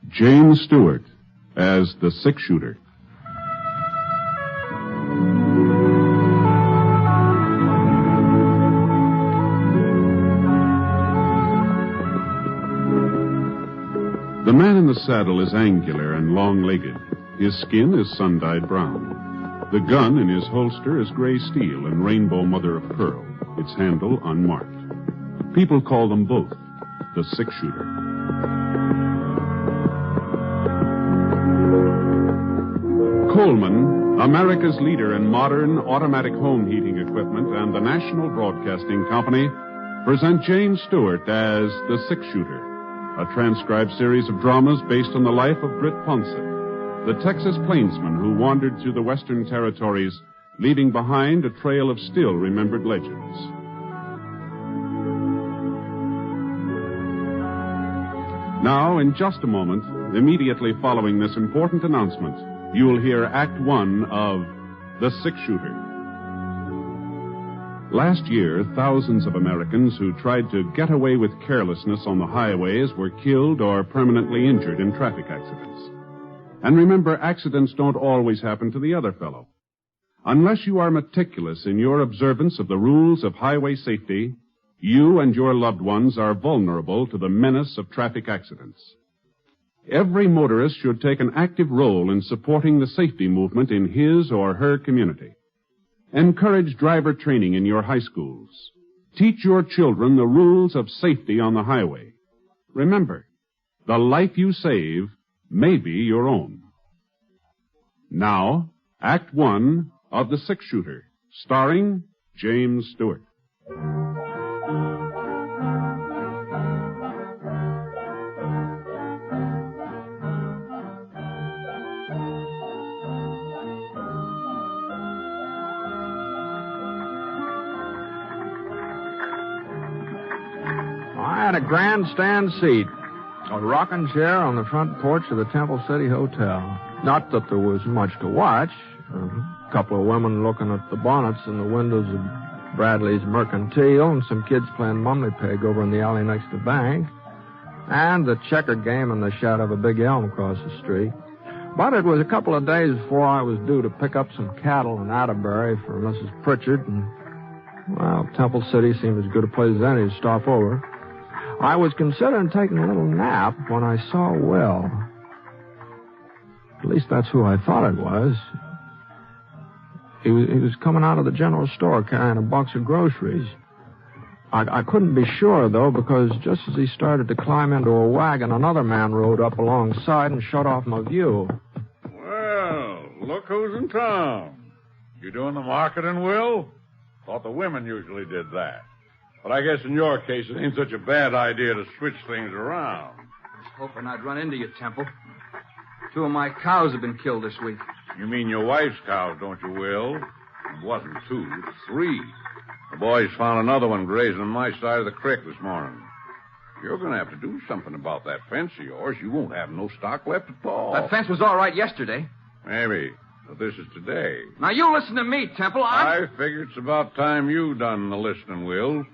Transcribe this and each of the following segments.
James Stewart as the six-shooter. The man in the saddle is angular and long-legged. His skin is sun-dyed brown. The gun in his holster is gray steel and rainbow mother of pearl, its handle unmarked. People call them both the six-shooter. Coleman, America's leader in modern automatic home heating equipment, and the National Broadcasting Company present James Stewart as the six-shooter, a transcribed series of dramas based on the life of Britt Ponset, the Texas plainsman who wandered through the Western Territories, leaving behind a trail of still-remembered legends. Now, in just a moment, immediately following this important announcement, you will hear Act One of The Six-Shooter. Last year, thousands of Americans who tried to get away with carelessness on the highways were killed or permanently injured in traffic accidents. And remember, accidents don't always happen to the other fellow. Unless you are meticulous in your observance of the rules of highway safety, you and your loved ones are vulnerable to the menace of traffic accidents. Every motorist should take an active role in supporting the safety movement in his or her community. Encourage driver training in your high schools. Teach your children the rules of safety on the highway. Remember, the life you save may be your own. Now, Act One of The Six-Shooter, starring James Stewart. I had a grandstand seat, a rocking chair on the front porch of the Temple City Hotel. Not that there was much to watch. A couple of women looking at the bonnets in the windows of Bradley's Mercantile, and some kids playing mummy peg over in the alley next to the bank, and the checker game in the shadow of a big elm across the street. But it was a couple of days before I was due to pick up some cattle in Atterbury for Mrs. Pritchard, and, well, Temple City seemed as good a place as any to stop over. I was considering taking a little nap when I saw Will. At least that's who I thought it was. He was coming out of the general store carrying a box of groceries. I couldn't be sure, though, because just as he started to climb into a wagon, another man rode up alongside and shut off my view. Well, look who's in town. You doing the marketing, Will? Thought the women usually did that. But I guess in your case, it ain't such a bad idea to switch things around. I was hoping I'd run into you, Temple. 2 of my cows have been killed this week. You mean your wife's cows, don't you, Will? It wasn't 2, it's 3. The boys found another one grazing on my side of the creek this morning. You're going to have to do something about that fence of yours. You won't have no stock left at all. That fence was all right yesterday. Maybe. But this is today. Now, you listen to me, Temple. I figure it's about time you done the listening, Will.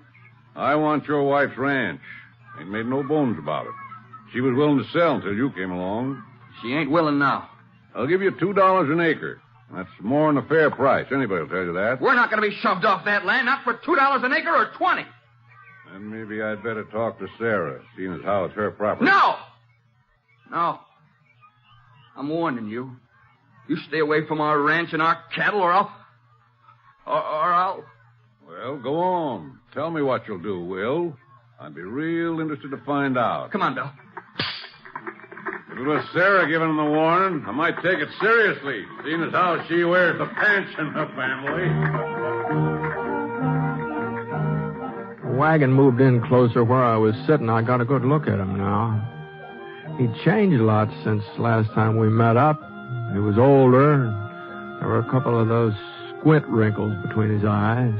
I want your wife's ranch. Ain't made no bones about it. She was willing to sell until you came along. She ain't willing now. I'll give you $2 an acre. That's more than a fair price. Anybody will tell you that. We're not going to be shoved off that land, not for $2 an acre or 20. Then maybe I'd better talk to Sarah, seeing as how it's her property. No! I'm warning you. You stay away from our ranch and our cattle, or I'll... Well, go on. Tell me what you'll do, Will. I'd be real interested to find out. Come on, Bill. If it was Sarah giving him the warning, I might take it seriously, seeing as how she wears the pants in the family. The wagon moved in closer where I was sitting. I got a good look at him now. He'd changed a lot since last time we met up. He was older, and there were a couple of those squint wrinkles between his eyes.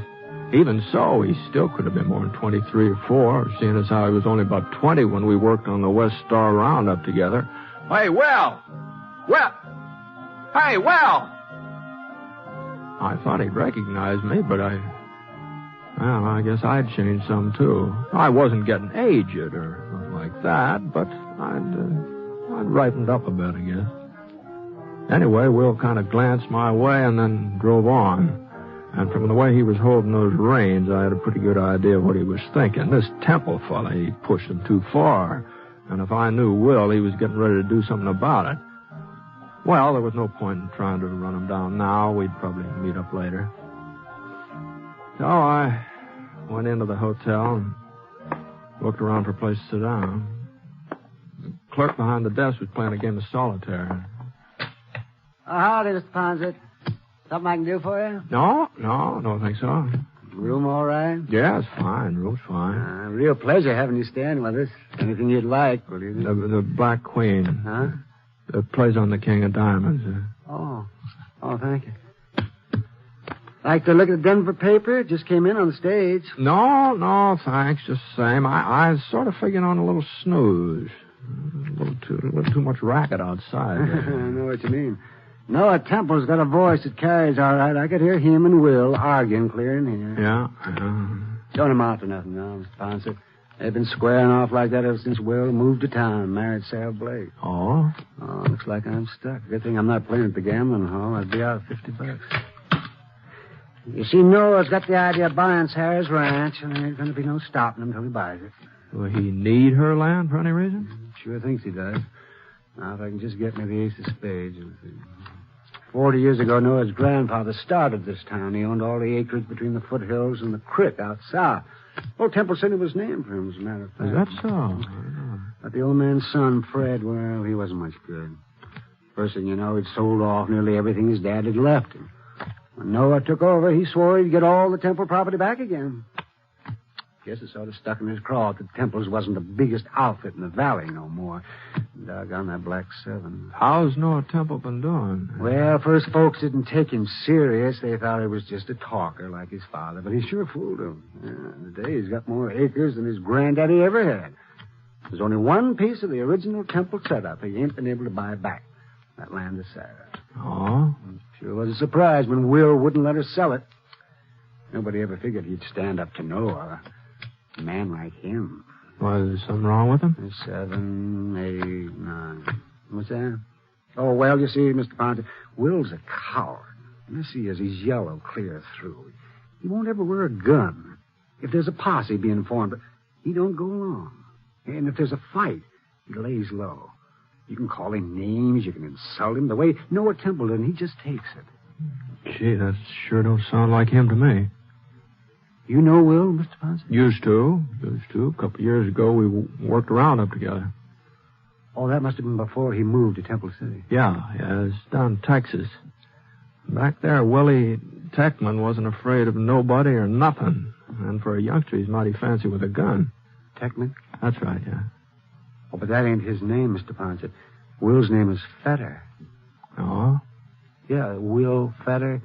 Even so, he still could have been more than 23 or 4, seeing as how he was only about 20 when we worked on the West Star Roundup together. Hey, Will! Hey, Will! I thought he'd recognize me, but I guess I'd changed some, too. I wasn't getting aged or nothing like that, but I'd ripened up a bit, I guess. Anyway, Will kind of glanced my way and then drove on. And from the way he was holding those reins, I had a pretty good idea of what he was thinking. This Temple fella, he pushed him too far. And if I knew Will, he was getting ready to do something about it. Well, there was no point in trying to run him down now. We'd probably meet up later. So I went into the hotel and looked around for a place to sit down. The clerk behind the desk was playing a game of solitaire. Howdy, Mr. Ponset. Something I can do for you? No, don't think so. Room all right? Yeah, it's fine. Room's fine. Real pleasure having you staying with us. Anything you'd like, will you? The Black Queen. Huh? It plays on the King of Diamonds. Oh, thank you. Like to look at the Denver paper? It just came in on the stage. No, thanks. Just the same. I was sort of figuring on a little snooze. A little too much racket outside. I know what you mean. Noah Temple's got a voice that carries all right. I could hear him and Will arguing clear in here. Yeah? Don't amount to nothing now, Mr. Ponset. They've been squaring off like that ever since Will moved to town and married Sarah Blake. Oh? Oh, looks like I'm stuck. Good thing I'm not playing at the gambling hall. I'd be out $50. You see, Noah's got the idea of buying Sarah's ranch, and there ain't going to be no stopping him until he buys it. Will he need her land for any reason? Sure thinks he does. Now, if I can just get me the ace of spades. 40 years ago, Noah's grandfather started this town. He owned all the acreage between the foothills and the creek out south. Old Temple City was named for him, as a matter of fact. Is that so? But the old man's son, Fred, well, he wasn't much good. First thing you know, he'd sold off nearly everything his dad had left him. When Noah took over, he swore he'd get all the Temple property back again. Guess it sort of stuck in his craw that Temple's wasn't the biggest outfit in the valley no more. Doggone that Black Seven. How's Noah Temple been doing? Well, first folks didn't take him serious. They thought he was just a talker like his father, but he sure fooled them. Yeah, today he's got more acres than his granddaddy ever had. There's only one piece of the original Temple setup he ain't been able to buy back. That land of Sarah. Oh? Sure was a surprise when Will wouldn't let her sell it. Nobody ever figured he'd stand up to Noah. A man like him. Was something wrong with him? 7, 8, 9. What's that? Oh, well, you see, Mr. Ponset, Will's a coward. You see, as he's yellow clear through. He won't ever wear a gun. If there's a posse being formed, but he don't go along. And if there's a fight, he lays low. You can call him names, you can insult him. The way Noah Temple did, he just takes it. Gee, that sure don't sound like him to me. You know Will, Mr. Ponset? Used to. A couple of years ago, we worked around up together. Oh, that must have been before he moved to Temple City. Yeah, it's down in Texas. Back there, Willie Techman wasn't afraid of nobody or nothing. And for a youngster, he's mighty fancy with a gun. Techman? That's right, yeah. Oh, but that ain't his name, Mr. Ponset. Will's name is Fetter. Oh? Yeah, Will Fetter.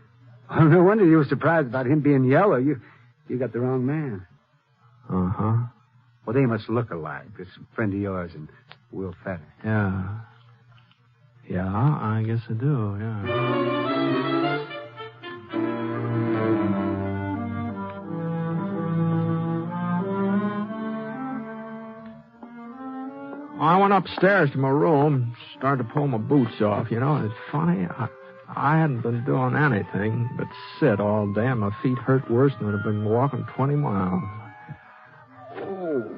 Oh, no wonder you were surprised about him being yellow. You got the wrong man. Uh-huh. Well, they must look alike. This friend of yours and Will Fetter. Yeah. Yeah, I guess I do, yeah. I went upstairs to my room, started to pull my boots off. You know, it's funny. I hadn't been doing anything but sit all day, and my feet hurt worse than I'd been walking 20 miles. Oh.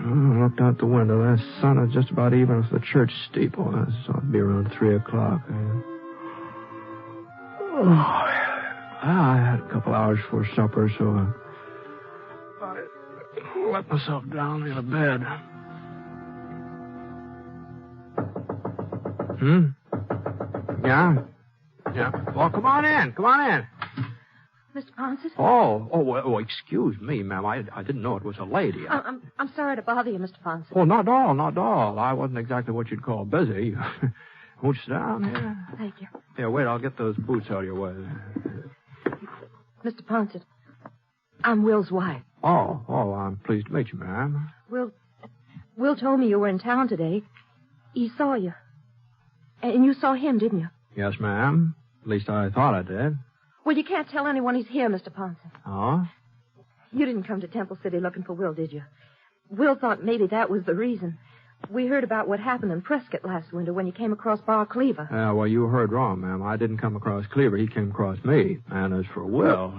I looked out the window. The sun was just about even with the church steeple. So it'd be around 3 o'clock. I had a couple hours before supper, so I let myself down in a bed. Yeah. Well, come on in. Mr. Ponset? Oh, excuse me, ma'am. I didn't know it was a lady. I'm sorry to bother you, Mr. Ponset. Oh, not at all. I wasn't exactly what you'd call busy. Won't you sit down here? Thank you. Here, wait, I'll get those boots out of your way. Mr. Ponset, I'm Will's wife. Oh, I'm pleased to meet you, ma'am. Will told me you were in town today. He saw you. And you saw him, didn't you? Yes, ma'am. At least I thought I did. Well, you can't tell anyone he's here, Mr. Ponset. Oh? You didn't come to Temple City looking for Will, did you? Will thought maybe that was the reason. We heard about what happened in Prescott last winter when you came across Bar Cleaver. Yeah, well, you heard wrong, ma'am. I didn't come across Cleaver. He came across me. And as for Will,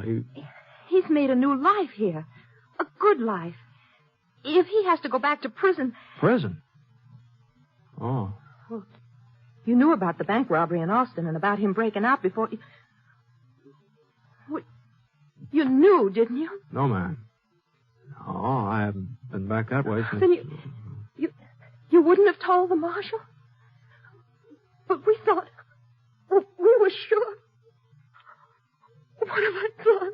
He's made a new life here. A good life. If he has to go back to prison... Prison? Oh. Well, you knew about the bank robbery in Austin and about him breaking out before... You knew, didn't you? No, ma'am. No, I haven't been back that way since... Then you wouldn't have told the marshal? But we thought... We were sure. What have I done?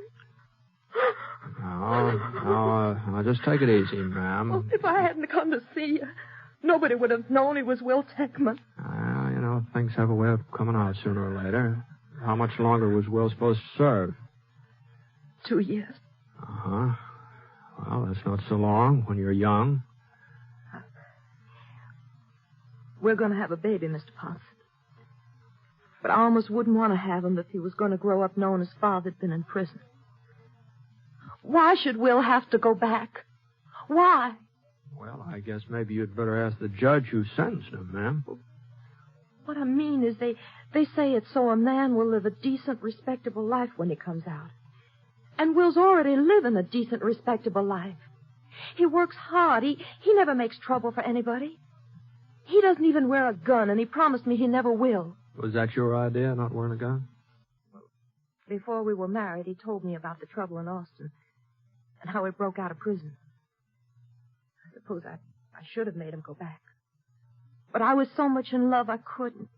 No, just take it easy, ma'am. Oh, if I hadn't come to see you, nobody would have known he was Will Techman. Things have a way of coming out sooner or later. How much longer was Will supposed to serve? 2 years. Uh-huh. Well, that's not so long when you're young. We're going to have a baby, Mr. Ponset. But I almost wouldn't want to have him if he was going to grow up knowing his father'd been in prison. Why should Will have to go back? Why? Well, I guess maybe you'd better ask the judge who sentenced him, ma'am. What I mean is they say it's so a man will live a decent, respectable life when he comes out. And Will's already living a decent, respectable life. He works hard. He never makes trouble for anybody. He doesn't even wear a gun, and he promised me he never will. Was that your idea, not wearing a gun? Before we were married, he told me about the trouble in Austin and how he broke out of prison. I suppose I should have made him go back. But I was so much in love I couldn't.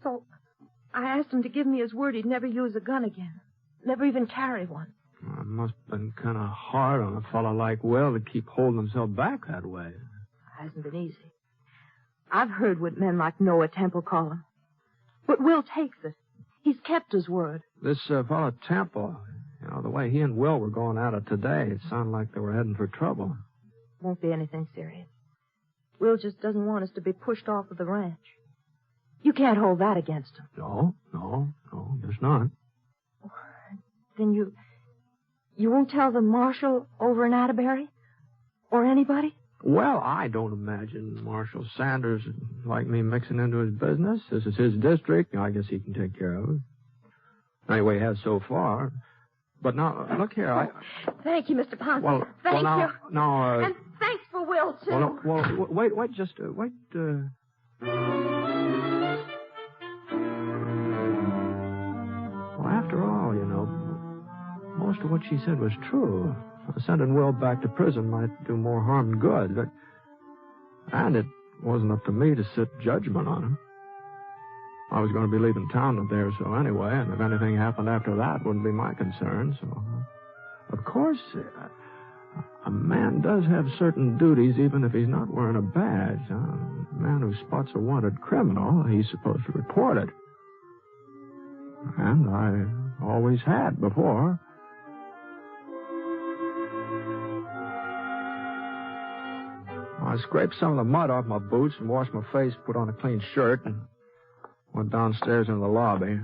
So I asked him to give me his word he'd never use a gun again. Never even carry one. Well, it must have been kind of hard on a fellow like Will to keep holding himself back that way. It hasn't been easy. I've heard what men like Noah Temple call him. But Will takes it. He's kept his word. This fellow Temple, the way he and Will were going at it today, it sounded like they were heading for trouble. Won't be anything serious. Will just doesn't want us to be pushed off of the ranch. You can't hold that against him. No, there's not. Then you won't tell the marshal over in Atterbury? Or anybody? Well, I don't imagine Marshal Sanders would like me mixing into his business. This is his district. I guess he can take care of it. Anyway, he has so far. But now, look here, Thank you, Mr. Ponset. Well, Thank you. Now, and thanks for Will, too. Well, wait, just, wait, Well, after all, most of what she said was true. Sending Will back to prison might do more harm than good, and it wasn't up to me to sit judgment on him. I was going to be leaving town up there so anyway, and if anything happened after that, wouldn't be my concern, so... Of course, a man does have certain duties even if he's not wearing a badge. A man who spots a wanted criminal, he's supposed to report it. And I always had before. I scraped some of the mud off my boots and washed my face, put on a clean shirt, and went downstairs into the lobby.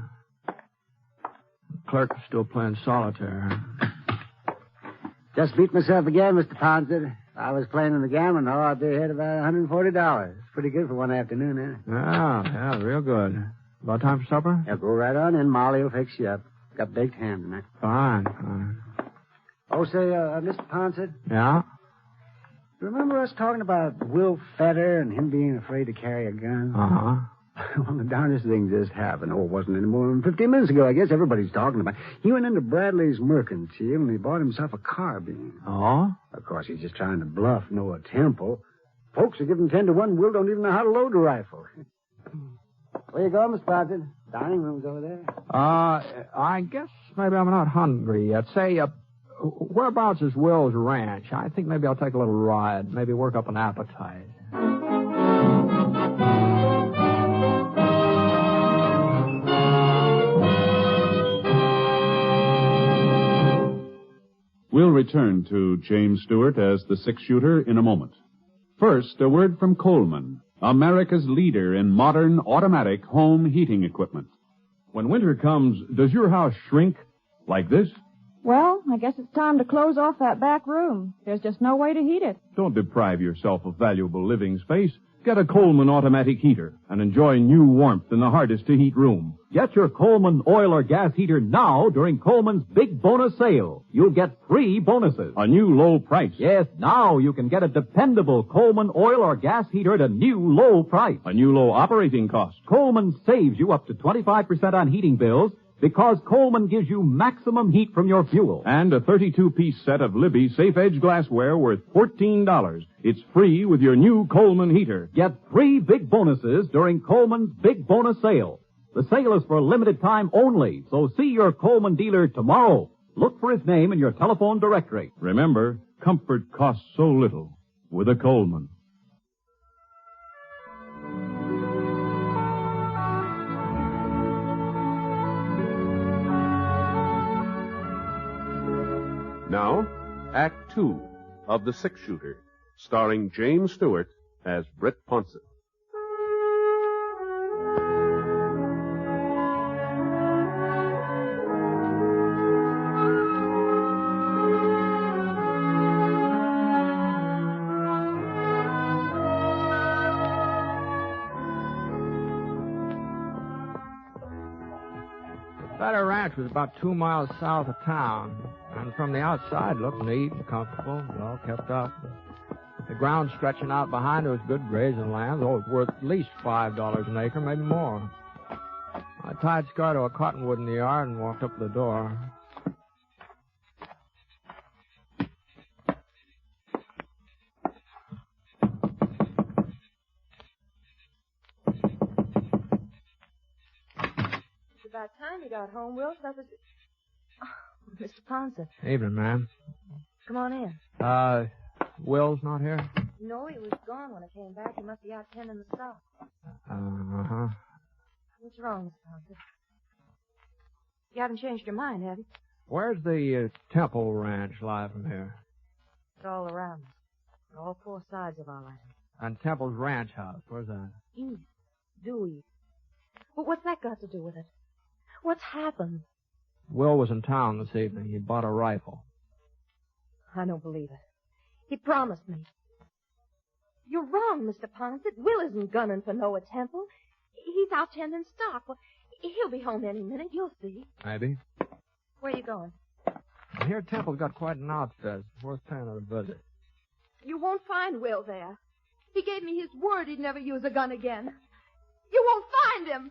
The clerk was still playing solitaire. Just beat myself again, Mr. Ponset. If I was playing in the gambling hall, I'd be ahead about $140. Pretty good for one afternoon, isn't it? Yeah, real good. About time for supper? Yeah, go right on in. Molly will fix you up. Got baked ham tonight. Fine. Oh, say, Mr. Ponset? Yeah? Remember us talking about Will Fetter and him being afraid to carry a gun? Uh-huh. Well, the darndest thing just happened. Oh, it wasn't any more than 15 minutes ago. I guess everybody's talking about it. He went into Bradley's Mercantile and he bought himself a carbine. Oh? Of course, he's just trying to bluff Noah Temple. Folks are giving 10 to 1. Will don't even know how to load a rifle. Where you going, Mr. Ponset? Dining room's over there. I guess maybe I'm not hungry yet. Say, whereabouts is Will's ranch? I think maybe I'll take a little ride. Maybe work up an appetite. We'll return to James Stewart as the six-shooter in a moment. First, a word from Coleman, America's leader in modern automatic home heating equipment. When winter comes, does your house shrink like this? Well, I guess it's time to close off that back room. There's just no way to heat it. Don't deprive yourself of valuable living space. Get a Coleman automatic heater and enjoy new warmth in the hardest-to-heat room. Get your Coleman oil or gas heater now during Coleman's big bonus sale. You'll get 3 bonuses. A new low price. Yes, now you can get a dependable Coleman oil or gas heater at a new low price. A new low operating cost. Coleman saves you up to 25% on heating bills because Coleman gives you maximum heat from your fuel. And a 32-piece set of Libby Safe Edge glassware worth $14. It's free with your new Coleman heater. Get 3 big bonuses during Coleman's big bonus sale. The sale is for a limited time only, so see your Coleman dealer tomorrow. Look for his name in your telephone directory. Remember, comfort costs so little with a Coleman. Now, Act 2 of The Six Shooter, starring James Stewart as Britt Ponset. That ranch was about 2 miles south of town, and from the outside looked neat and comfortable, well kept up. The ground stretching out behind it was good grazing land, though it was worth at least $5 an acre, maybe more. I tied Scar to a cottonwood in the yard and walked up to the door. About time you got home, Will. That was... Oh, Mr. Ponset. Evening, ma'am. Come on in. Will's not here? No, he was gone when I came back. He must be out tending the stock. Uh-huh. What's wrong, Mr. Ponset? You haven't changed your mind, have you? Where's the Temple Ranch lie from here? It's all around us. On all 4 sides of our land. And Temple's ranch house, where's that? East. Due east. But what's that got to do with it? What's happened? Will was in town this evening. He bought a rifle. I don't believe it. He promised me. You're wrong, Mr. Ponset. Will isn't gunning for Noah Temple. He's out tending stock. Well, he'll be home any minute. You'll see. Maybe. Where are you going? I hear Temple's got quite an outfit. It's worth paying it a visit. You won't find Will there. He gave me his word he'd never use a gun again. You won't find him.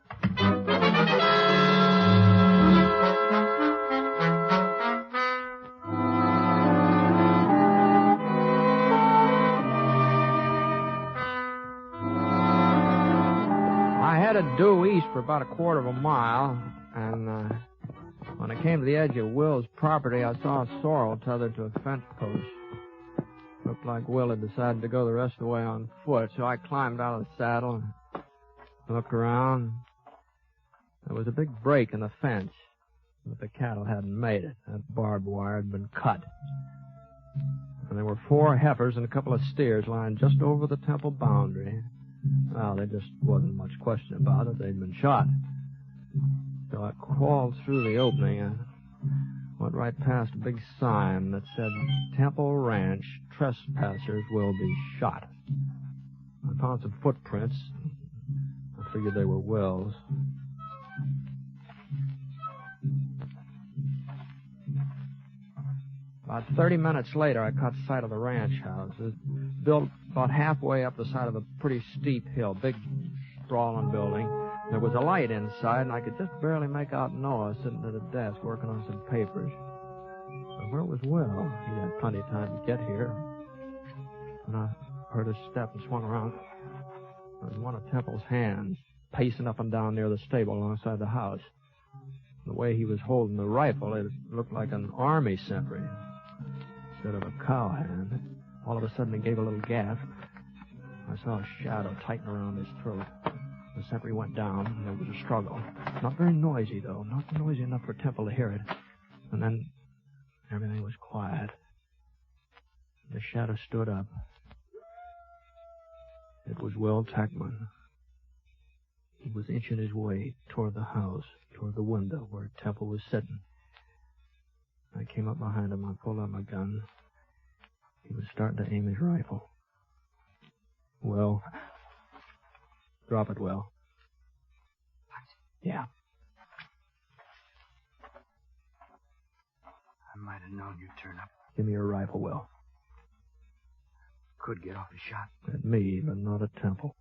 I headed due east for about a quarter of a mile, and when I came to the edge of Will's property, I saw a sorrel tethered to a fence post. Looked like Will had decided to go the rest of the way on foot, so I climbed out of the saddle and looked around. There was a big break in the fence, but the cattle hadn't made it. That barbed wire had been cut. And there were 4 heifers and a couple of steers lying just over the Temple boundary. Well, there just wasn't much question about it. They'd been shot. So I crawled through the opening and went right past a big sign that said, Temple Ranch, trespassers will be shot. I found some footprints. I figured they were Will's. About 30 minutes later, I caught sight of the ranch house. It was built about halfway up the side of a pretty steep hill, big, sprawling building. There was a light inside, and I could just barely make out Noah sitting at a desk working on some papers. But where was Will? He had plenty of time to get here. When I heard his step and swung around, there was one of Temple's hands pacing up and down near the stable alongside the house. The way he was holding the rifle, it looked like an army sentry instead of a cowhand. All of a sudden, he gave a little gasp. I saw a shadow tighten around his throat. The sentry went down, and there was a struggle. Not very noisy, though. Not noisy enough for Temple to hear it. And then everything was quiet. The shadow stood up. It was Will Tackman. He was inching his way toward the house, toward the window where Temple was sitting. I came up behind him. I pulled out my gun. He was starting to aim his rifle. Will. Drop it, Will. Yeah. I might have known you'd turn up. Give me your rifle, Will. Could get off a shot. At me, but not at Temple.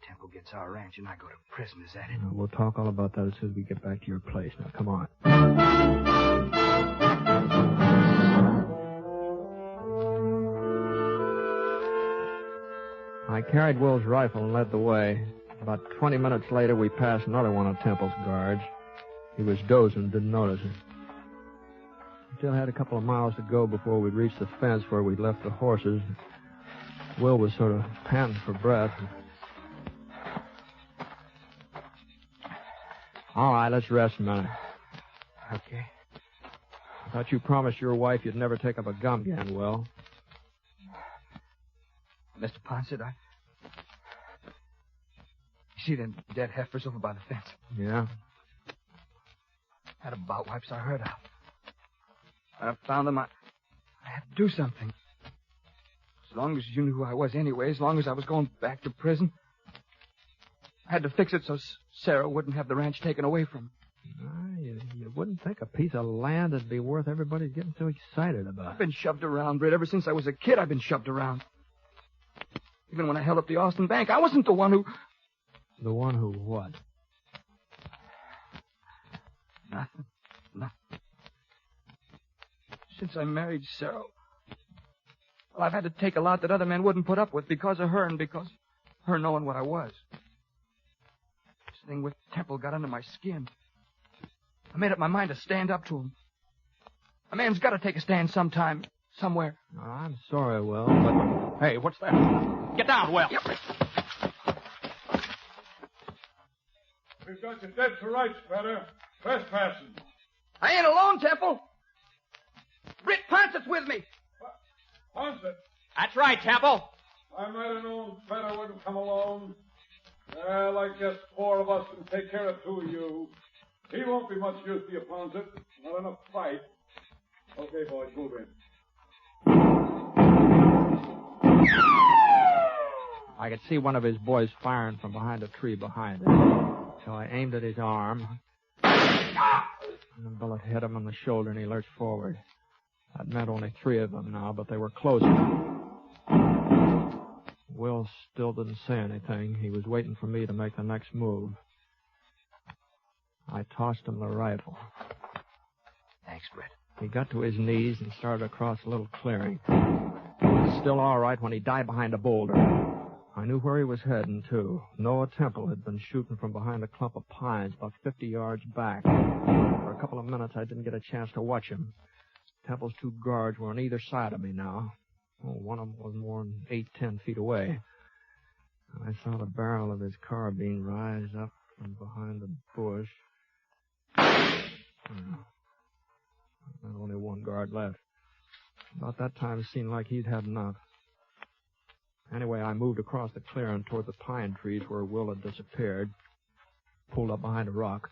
Temple gets our ranch and I go to prison, is that it? We'll talk all about that as soon as we get back to your place. Now, come on. I carried Will's rifle and led the way. About 20 minutes later, we passed another one of Temple's guards. He was dozing, didn't notice it. Still had a couple of miles to go before we'd reached the fence where we'd left the horses. Will was sort of panting for breath. All right, let's rest a minute. Okay. I thought you promised your wife you'd never take up a gun again, Will. Mr. Ponset, You see them dead heifers over by the fence? Yeah? Had about wipes our herd out. I found them. I had to do something. As long as you knew who I was anyway, as long as I was going back to prison, I had to fix it so Sarah wouldn't have the ranch taken away from her. You wouldn't think a piece of land would be worth everybody getting so excited about. I've been shoved around, Britt. Ever since I was a kid, I've been shoved around. Even when I held up the Austin Bank, I wasn't the one who... The one who what? Nothing. Since I married Sarah, well, I've had to take a lot that other men wouldn't put up with because of her and because of her knowing what I was. This thing with Temple got under my skin. I made up my mind to stand up to him. A man's got to take a stand sometime, somewhere. Oh, I'm sorry, Will, but... Hey, what's that? Get down, Will. Yep. We've got you dead to rights, fella. Trespassing. I ain't alone, Temple. Britt Ponset's with me. Ponset? That's right, Temple. I might have known Feta wouldn't come alone. Well, I guess 4 of us can take care of 2 of you. He won't be much use to you, Ponset. Not enough fight. Okay, boys, move in. I could see one of his boys firing from behind a tree behind him. So I aimed at his arm. And the bullet hit him on the shoulder, and he lurched forward. That meant only 3 of them now, but they were closer. Will still didn't say anything. He was waiting for me to make the next move. I tossed him the rifle. Thanks, Britt. He got to his knees and started across a little clearing. He was still all right when he died behind a boulder. I knew where he was heading, too. Noah Temple had been shooting from behind a clump of pines about 50 yards back. For a couple of minutes, I didn't get a chance to watch him. Temple's 2 guards were on either side of me now. Oh, one of them was more than 8-10 feet away. I saw the barrel of his carbine rise up from behind the bush. There's only 1 guard left. About that time, it seemed like he'd had enough. Anyway, I moved across the clearing toward the pine trees where Will had disappeared. Pulled up behind a rock.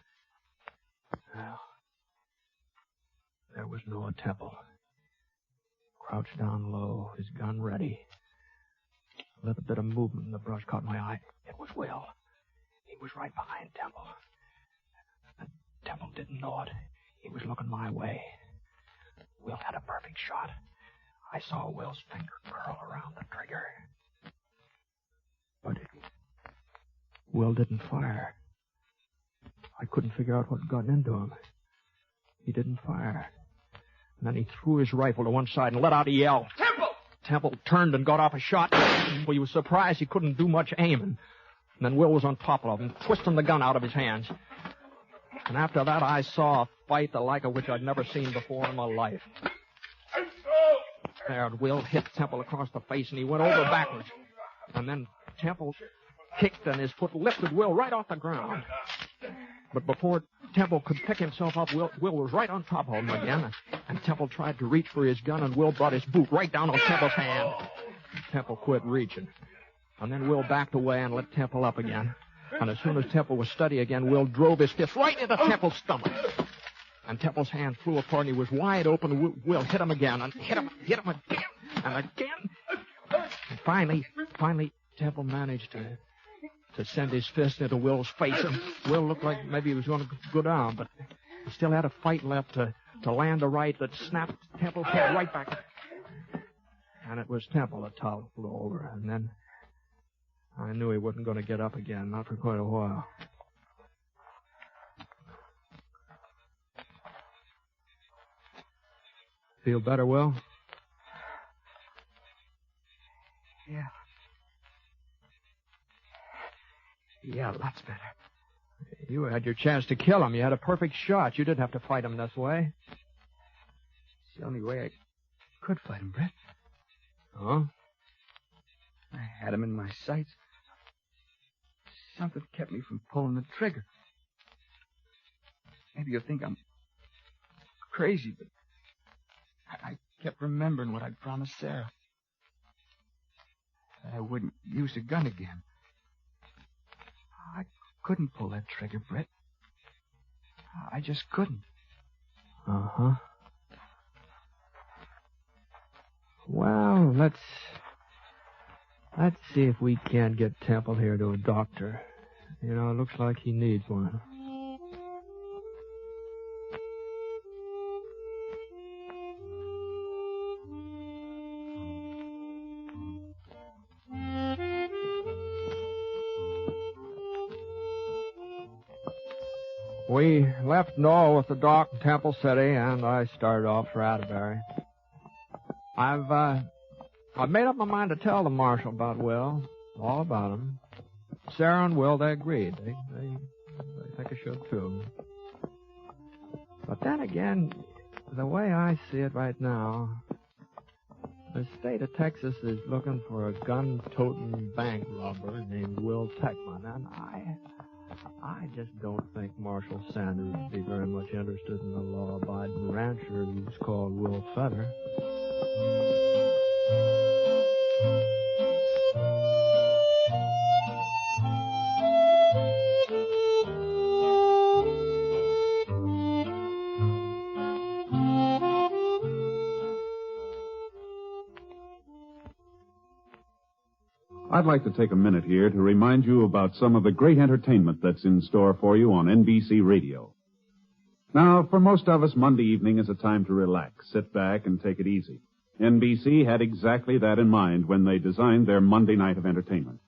Well, there was Noah Temple. Crouched down low, his gun ready. A little bit of movement in the brush caught my eye. It was Will. He was right behind Temple. But Temple didn't know it. He was looking my way. Will had a perfect shot. I saw Will's finger curl around the trigger. But Will didn't fire. I couldn't figure out what had gotten into him. He didn't fire. And then he threw his rifle to one side and let out a yell. Temple! Temple turned and got off a shot. Well, he was surprised he couldn't do much aiming. And then Will was on top of him, twisting the gun out of his hands. And after that, I saw a fight the like of which I'd never seen before in my life. There, Will hit Temple across the face, and he went over backwards. And then Temple kicked, and his foot lifted Will right off the ground. But before Temple could pick himself up, Will was right on top of him again. And Temple tried to reach for his gun, and Will brought his boot right down on Temple's hand. Temple quit reaching. And then Will backed away and let Temple up again. And as soon as Temple was steady again, Will drove his fist right into Temple's stomach. And Temple's hand flew apart and he was wide open. Will hit him again and hit him again and again. And finally, Temple managed to send his fist into Will's face. And Will looked like maybe he was going to go down, but he still had a fight left to land a right that snapped Temple's head right back. And it was Temple that toppled over. And then I knew he wasn't going to get up again, not for quite a while. Feel better, Will? Yeah. Yeah, lots better. You had your chance to kill him. You had a perfect shot. You didn't have to fight him this way. It's the only way I could fight him, Britt. Huh? I had him in my sights. Something kept me from pulling the trigger. Maybe you'll think I'm crazy, but I kept remembering what I'd promised Sarah. That I wouldn't use a gun again. I couldn't pull that trigger, Britt. I just couldn't. Uh-huh. Well, let's see if we can't get Temple here to a doctor. You know, it looks like he needs one. We left Noel with the doc in Temple City, and I started off for Atterbury. I've made up my mind to tell the marshal about Will, all about him. Sarah and Will, they agreed. They think I should, too. But then again, the way I see it right now, the state of Texas is looking for a gun-toting bank robber named Will Techman, and I just don't think Marshal Sanders would be very much interested in a law-abiding rancher who's called Will Feather. I'd like to take a minute here to remind you about some of the great entertainment that's in store for you on NBC Radio. Now, for most of us, Monday evening is a time to relax, sit back, and take it easy. NBC had exactly that in mind when they designed their Monday night of entertainment.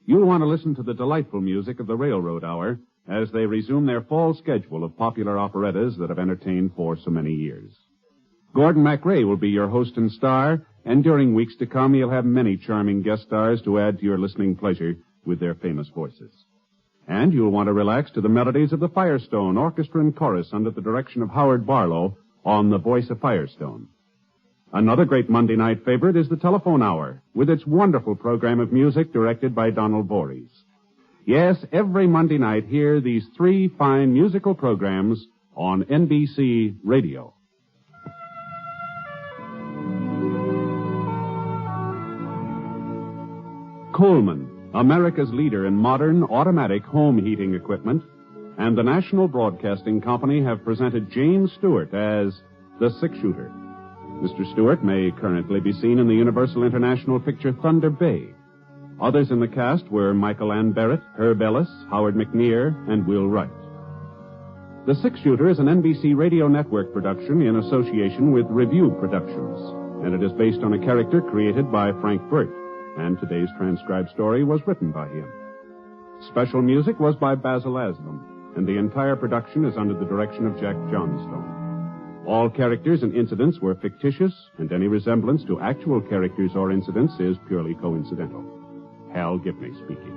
You'll want to listen to the delightful music of the Railroad Hour as they resume their fall schedule of popular operettas that have entertained for so many years. Gordon MacRae will be your host and star, and during weeks to come, he'll have many charming guest stars to add to your listening pleasure with their famous voices. And you'll want to relax to the melodies of the Firestone Orchestra and Chorus under the direction of Howard Barlow on The Voice of Firestone. Another great Monday night favorite is the Telephone Hour, with its wonderful program of music directed by Donald Voorhees. Yes, every Monday night, hear these three fine musical programs on NBC Radio. Coleman, America's leader in modern automatic home heating equipment, and the National Broadcasting Company have presented James Stewart as the Six-Shooter. Mr. Stewart may currently be seen in the Universal International picture Thunder Bay. Others in the cast were Michael Ann Barrett, Herb Ellis, Howard McNear, and Will Wright. The Six-Shooter is an NBC Radio Network production in association with Review Productions, and it is based on a character created by Frank Burt. And today's transcribed story was written by him. Special music was by Basil Aslam, and the entire production is under the direction of Jack Johnstone. All characters and incidents were fictitious, and any resemblance to actual characters or incidents is purely coincidental. Hal Gibney speaking.